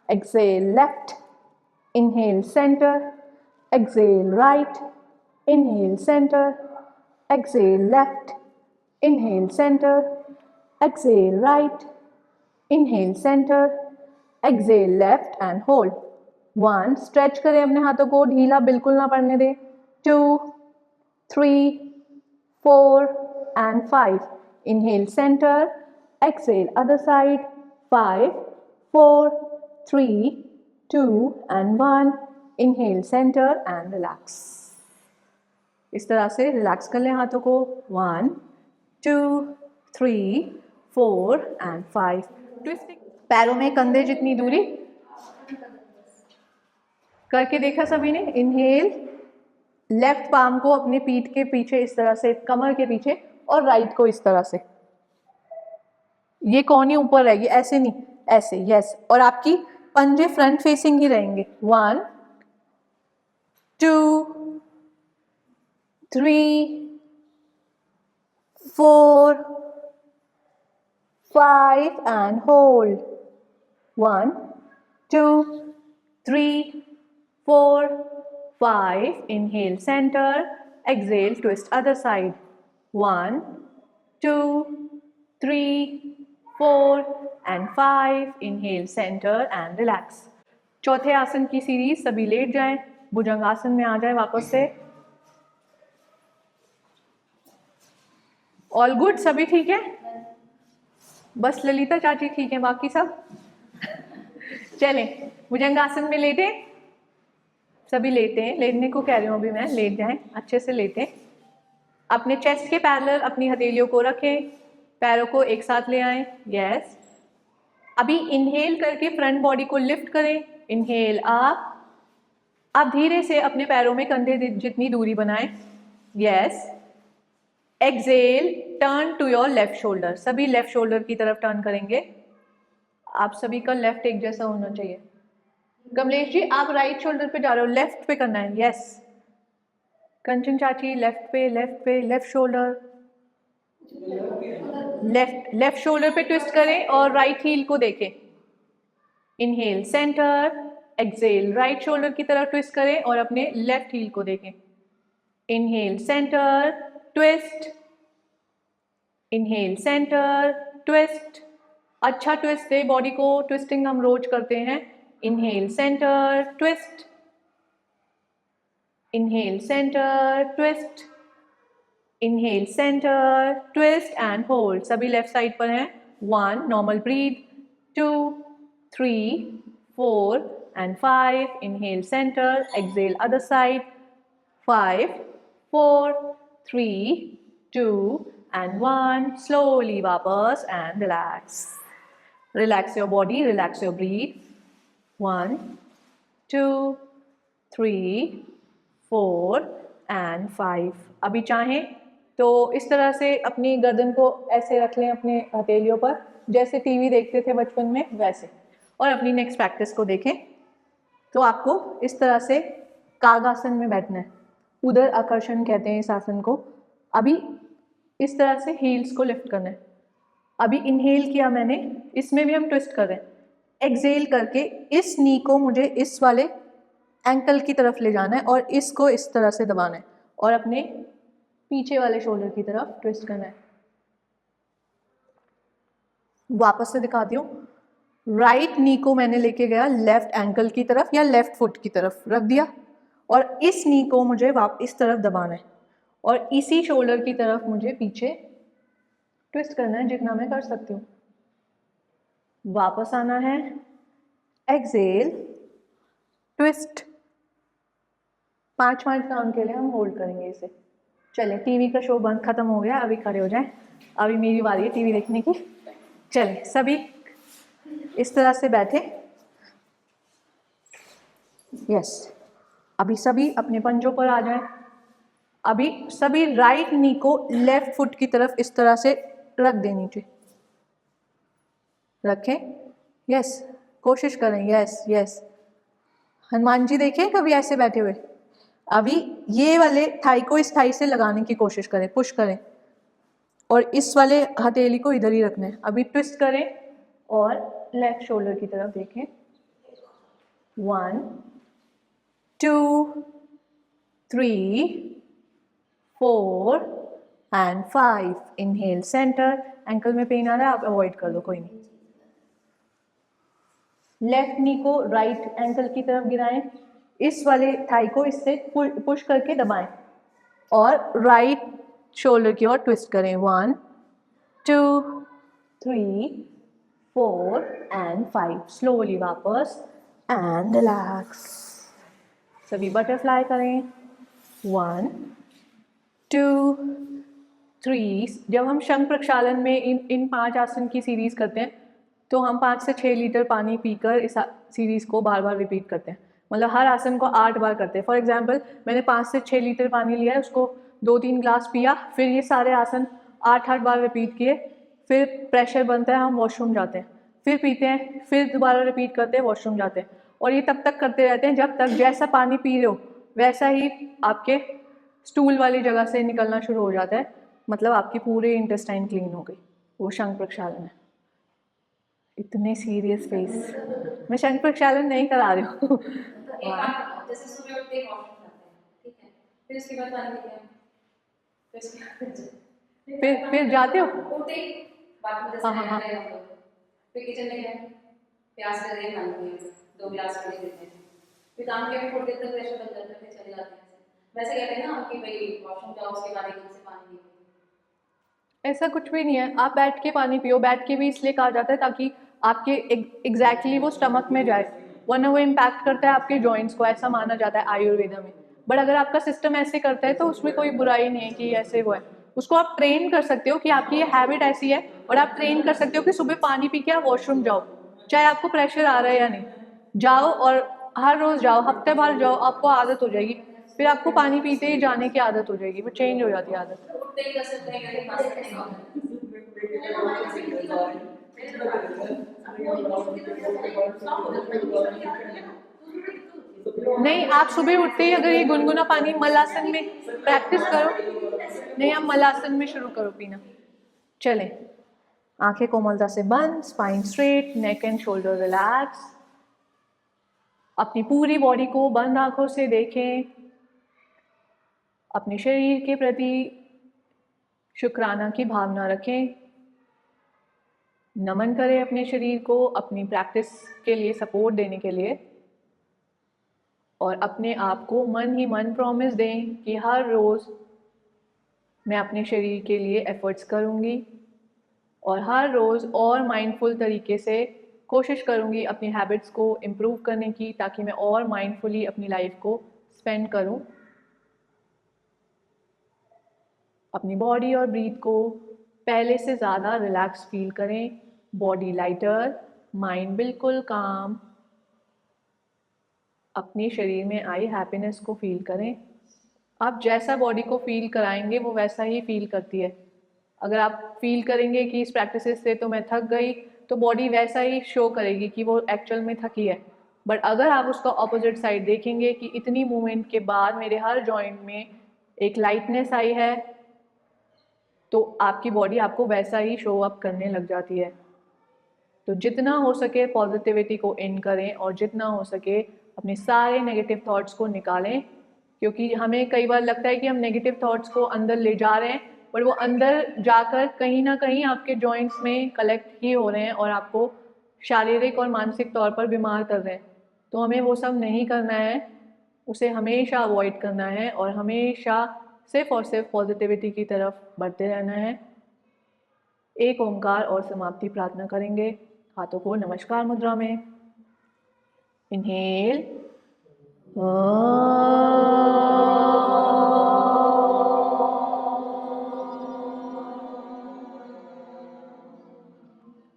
exhale left, inhale centre, exhale right, inhale centre, exhale left, inhale centre, exhale right, inhale centre, exhale left and hold. 1, stretch करें अपने हाथों को, ढीला बिल्कुल ना पड़ने दें। 2, 3, 4 and 5. Inhale center, exhale other side. 5, 4, 3, 2 and 1. Inhale center and relax. इस तरह से रिलैक्स कर लें हाथों को। 1, 2, 3, 4 and 5. ट्विस्टिंग, पैरों में कंधे जितनी दूरी करके देखा सभी ने। इनहेल, लेफ्ट पाम को अपने पीठ के पीछे इस तरह से, कमर के पीछे, और राइट को इस तरह से। ये कोहनी ऊपर रहेगी, ऐसे नहीं, ऐसे। यस, और आपकी पंजे फ्रंट फेसिंग ही रहेंगे। 1, 2, 3, 4, 5 and hold. 1, 2, 3, 4, 5. Inhale center, exhale twist other side. 1, 2, 3, 4 and 5. Inhale center and relax. चौथे आसन की सीरीज, सभी लेट जाएं, भुजंगासन में आ जाएं वापस से। ऑल गुड, सभी ठीक है? बस ललिता चाची ठीक है, बाकी सब चलें भुजंगासन में लेटे। सभी लेटे हैं, लेटने को कह रही हूँ अभी मैं, लेट जाएं, अच्छे से लेटें। अपने चेस्ट के पैरेलल अपनी हथेलियों को रखें, पैरों को एक साथ ले आएं। यस, अभी इनहेल करके फ्रंट बॉडी को लिफ्ट करें। इनहेल अप, आप धीरे से अपने पैरों में कंधे जितनी दूरी बनाएं। Yes, exhale, turn to your left shoulder. सभी लेफ्ट शोल्डर की तरफ टर्न करेंगे। आप सभी का लेफ्ट एक जैसा होना चाहिए। कमलेश जी, आप राइट शोल्डर पे जा रहे हो, लेफ्ट पे करना है। यस, कंचन चाची लेफ्ट पे, लेफ्ट शोल्डर, लेफ्ट शोल्डर पे ट्विस्ट करें और राइट हील को देखें। Inhale centre, exhale, right shoulder की तरफ ट्विस्ट करें और अपने लेफ्ट हील को देखें। Inhale centre, twist, inhale centre, twist. अच्छा ट्विस्ट दे बॉडी को, ट्विस्टिंग हम रोज करते हैं। Inhale centre, twist, inhale centre, twist, inhale centre, twist and hold. सभी लेफ्ट साइड पर हैं। 1 normal breath, 2 3 4 and 5. Inhale center, exhale other side. 5 4 3 2 and 1. Slowly वापस and relax. Relax your body, relax your breath. 1 2 3 4 and 5. अभी चाहें तो इस तरह से अपनी गर्दन को ऐसे रख लें अपने हथेलियों पर, जैसे टीवी देखते थे बचपन में वैसे, और अपनी नेक्स्ट प्रैक्टिस को देखें। तो आपको इस तरह से कागासन में बैठना है। उदर आकर्षण कहते हैं इस आसन को। अभी इस तरह से हील्स को लिफ्ट करना है। अभी इनहेल किया मैंने, इसमें भी हम ट्विस्ट कर रहे हैं। एक्सेल करके इस नी को मुझे इस वाले एंकल की तरफ ले जाना है और इसको इस तरह से दबाना है और अपने पीछे वाले शोल्डर की तरफ ट्विस्ट करना है। वापस से दिखाती हूँ। राइट नी को मैंने लेके गया लेफ्ट एंकल की तरफ या लेफ्ट फुट की तरफ रख दिया और इस नी को मुझे इस तरफ दबाना है और इसी शोल्डर की तरफ मुझे पीछे ट्विस्ट करना है जितना मैं कर सकती हूँ। वापस आना है, एक्सेल, ट्विस्ट। 5 काउंट के लिए हम होल्ड करेंगे इसे। चलें, टीवी का शो बंद खत्म हो गया, अभी खड़े हो जाएं। अभी मेरी बारी है टीवी देखने की। चलें, सभी इस तरह से बैठे। यस, अभी सभी अपने पंजों पर आ जाएं। अभी सभी राइट नी को लेफ्ट फुट की तरफ इस तरह से रख दें, नीचे रखें। यस, कोशिश करें। यस यस, हनुमान जी देखें कभी ऐसे बैठे हुए। अभी ये वाले थाई को इस थाई से लगाने की कोशिश करें, पुश करें और इस वाले हथेली को इधर ही रखना है। अभी ट्विस्ट करें और लेफ्ट शोल्डर की तरफ देखें। 1 2 3 4 and 5. Inhale centre. एंकल में पेन आ रहा है, आप अवॉइड कर दो, कोई नहीं। लेफ्ट नी को राइट एंकल की तरफ गिराएं, इस वाले थाई को इससे पुश करके दबाएं और राइट शोल्डर की ओर ट्विस्ट करें। 1 2 3 4 and 5. स्लोली वापस एंड रिलैक्स। सभी बटरफ्लाई करें। 1 2 3। जब हम शंख प्रक्षालन में इन 5 आसन की सीरीज करते हैं तो हम 5 से 6 लीटर पानी पीकर इस सीरीज को बार बार रिपीट करते हैं। मतलब हर आसन को 8 बार करते हैं। फॉर एग्जांपल मैंने 5 से 6 लीटर पानी लिया है, उसको 2-3 ग्लास पिया, फिर ये सारे आसन 8-8 बार रिपीट किए, फिर प्रेशर बनता है, हम वॉशरूम जाते हैं, फिर पीते हैं, फिर दोबारा रिपीट करते हैं, वॉशरूम जाते हैं, और ये तब तक करते रहते हैं जब तक जैसा पानी पी रहे हो वैसा ही आपके स्टूल वाली जगह से निकलना शुरू हो जाता है। मतलब आपकी पूरे इंटेस्टाइन क्लीन हो गई। वो शंख प्रक्षालन है। इतने सीरियस फेस। मैं शंख प्रक्षालन नहीं करा रही हूँ। जैसे सुबह उठते ही वॉशरूम करते हैं, ठीक है, फिर उसके बाद पानी पीते हैं, फिर जाते हो उठते बाथरूम जैसे नहा रहे हम लोग, फिर किचन में गए, प्यास लग रही है, पानी पिए, 2 गिलास पानी पीते हैं, फिर काम के भी थोड़ी देर तक प्रेशर बंद करते हैं, फिर चले जाते हैं। वैसे कहते हैं ना कि भाई वॉशरूम जाओ उसके बाद एकदम से पानी पियो। ऐसा कुछ भी नहीं है। आप बैठ के पानी पियो। बैठ के भी इसलिए कहा जाता है ताकि आपके एग्जैक्टली वो स्टमक में जाए, वरना वो इम्पैक्ट करता है आपके जॉइंट्स को, ऐसा माना जाता है आयुर्वेदा में। बट अगर आपका सिस्टम ऐसे करता है तो उसमें कोई बुराई नहीं है कि ऐसे वो है। उसको आप ट्रेन कर सकते हो कि आपकी ये हैबिट ऐसी है, और आप ट्रेन कर सकते हो कि सुबह पानी पी के आप वॉशरूम जाओ, चाहे आपको प्रेशर आ रहा है या नहीं, जाओ, और हर रोज जाओ, हफ्ते भर जाओ, आपको आदत हो जाएगी। फिर आपको पानी पीते ही जाने की आदत हो जाएगी, वो चेंज हो जाती है आदत। नहीं, आप सुबह उठते ही अगर ये गुनगुना पानी मलासन में प्रैक्टिस करो, नहीं आप मलासन में शुरू करो पीना। चलें, आंखें कोमलता से बंद, spine straight, neck and shoulder relax. अपनी पूरी बॉडी को बंद आंखों से देखें, अपने शरीर के प्रति शुक्राना की भावना रखें, नमन करें अपने शरीर को अपनी प्रैक्टिस के लिए सपोर्ट देने के लिए, और अपने आप को मन ही मन प्रॉमिस दें कि हर रोज़ मैं अपने शरीर के लिए एफर्ट्स करूँगी और हर रोज़ और माइंडफुल तरीके से कोशिश करूँगी अपनी हैबिट्स को इम्प्रूव करने की, ताकि मैं और माइंडफुली अपनी लाइफ को स्पेंड करूँ। अपनी बॉडी और ब्रीथ को पहले से ज़्यादा रिलैक्स फील करें, बॉडी लाइटर, माइंड बिल्कुल काम। अपने शरीर में आई हैप्पीनेस को फील करें। आप जैसा बॉडी को फील कराएंगे वो वैसा ही फील करती है। अगर आप फील करेंगे कि इस प्रैक्टिस से तो मैं थक गई, तो बॉडी वैसा ही शो करेगी कि वो एक्चुअल में थकी है। बट अगर आप उसका ऑपोजिट साइड देखेंगे कि इतनी मूवमेंट के बाद मेरे हर जॉइंट में एक लाइटनेस आई है, तो आपकी बॉडी आपको वैसा ही शो अप करने लग जाती है। तो जितना हो सके पॉजिटिविटी को इन करें और जितना हो सके अपने सारे नेगेटिव थॉट्स को निकालें, क्योंकि हमें कई बार लगता है कि हम नेगेटिव थॉट्स को अंदर ले जा रहे हैं, पर वो अंदर जाकर कहीं ना कहीं आपके जॉइंट्स में कलेक्ट ही हो रहे हैं और आपको शारीरिक और मानसिक तौर पर बीमार कर रहे हैं। तो हमें वो सब नहीं करना है, उसे हमेशा अवॉइड करना है और हमेशा सिर्फ और सिर्फ पॉजिटिविटी की तरफ बढ़ते रहना है। एक ओंकार और समाप्ति प्रार्थना करेंगे, हाथों को नमस्कार मुद्रा में। इनहेल,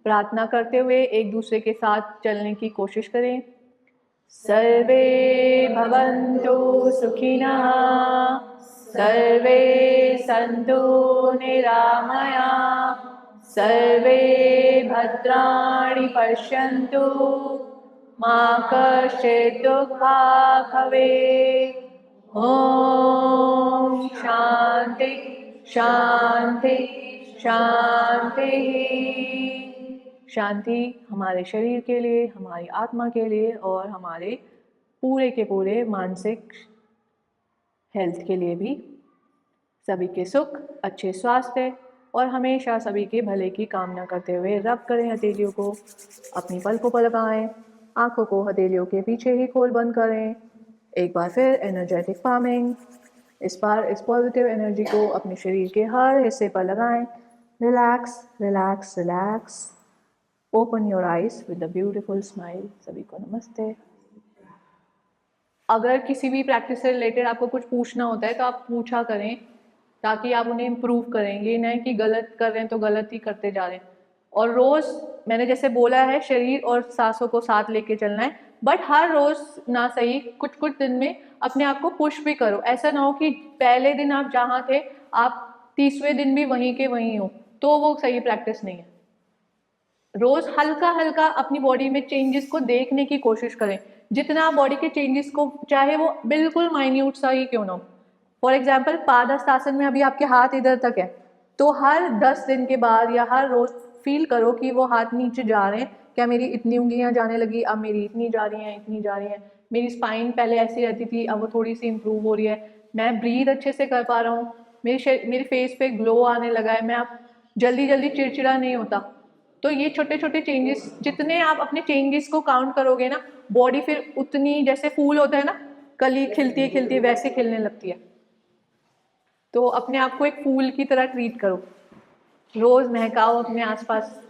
प्रार्थना करते हुए एक दूसरे के साथ चलने की कोशिश करें। सर्वे भवन्तु सुखिनः, सर्वे सन्तु निरामयाः, सर्वे भद्राणि पश्यन्तु, मा कश्चित् दुःखात् भवेत्। ॐ शान्ति शान्ति शान्तिः। शांति हमारे शरीर के लिए, हमारी आत्मा के लिए और हमारे पूरे के पूरे मानसिक हेल्थ के लिए भी। सभी के सुख, अच्छे स्वास्थ्य और हमेशा सभी के भले की कामना करते हुए रब करें हथेलियों को, अपनी पलकों पर लगाएं, आंखों को हथेलियों के पीछे ही खोल बंद करें। एक बार फिर एनर्जेटिक फार्मिंग, इस बार इस पॉजिटिव एनर्जी को अपने शरीर के हर हिस्से पर लगाएं। Relax relax relax. Open your eyes with a beautiful smile. सभी को नमस्ते। अगर किसी भी प्रैक्टिस से रिलेटेड आपको कुछ पूछना होता है तो आप पूछा करें, ताकि आप उन्हें इम्प्रूव करें। ये नहीं कि गलत कर रहे हैं तो गलत ही करते जा रहे हैं। और रोज़ मैंने जैसे बोला है, शरीर और सांसों को साथ लेके चलना है, बट हर रोज़ ना सही कुछ कुछ दिन में अपने आप को पुश भी करो। ऐसा ना हो कि पहले दिन आप जहाँ थे आप 30वें दिन भी वहीं के वहीं हो, तो वो सही प्रैक्टिस नहीं है। रोज हल्का हल्का अपनी बॉडी में चेंजेस को देखने की कोशिश करें। जितना बॉडी के चेंजेस को, चाहे वो बिल्कुल माइन्यूट सा ही क्यों ना हो। फॉर एग्जाम्पल पादहस्तासन में अभी आपके हाथ इधर तक है, तो हर 10 दिन के बाद या हर रोज फील करो कि वो हाथ नीचे जा रहे हैं। क्या मेरी इतनी उंगलियां जाने लगी, अब मेरी इतनी जा रही हैं, इतनी जा रही हैं। मेरी स्पाइन पहले ऐसी रहती थी, अब वो थोड़ी सी इंप्रूव हो रही है। मैं ब्रीथ अच्छे से कर पा रहा हूँ, मेरे फेस पे ग्लो आने लगा है, मैं अब जल्दी जल्दी चिड़चिड़ा नहीं होता। तो ये छोटे छोटे चेंजेस, जितने आप अपने चेंजेस को काउंट करोगे ना, बॉडी फिर उतनी, जैसे फूल होता है ना, कली खिलती है वैसे खिलने लगती है। तो अपने आप को एक फूल की तरह ट्रीट करो, रोज महकाओ अपने आसपास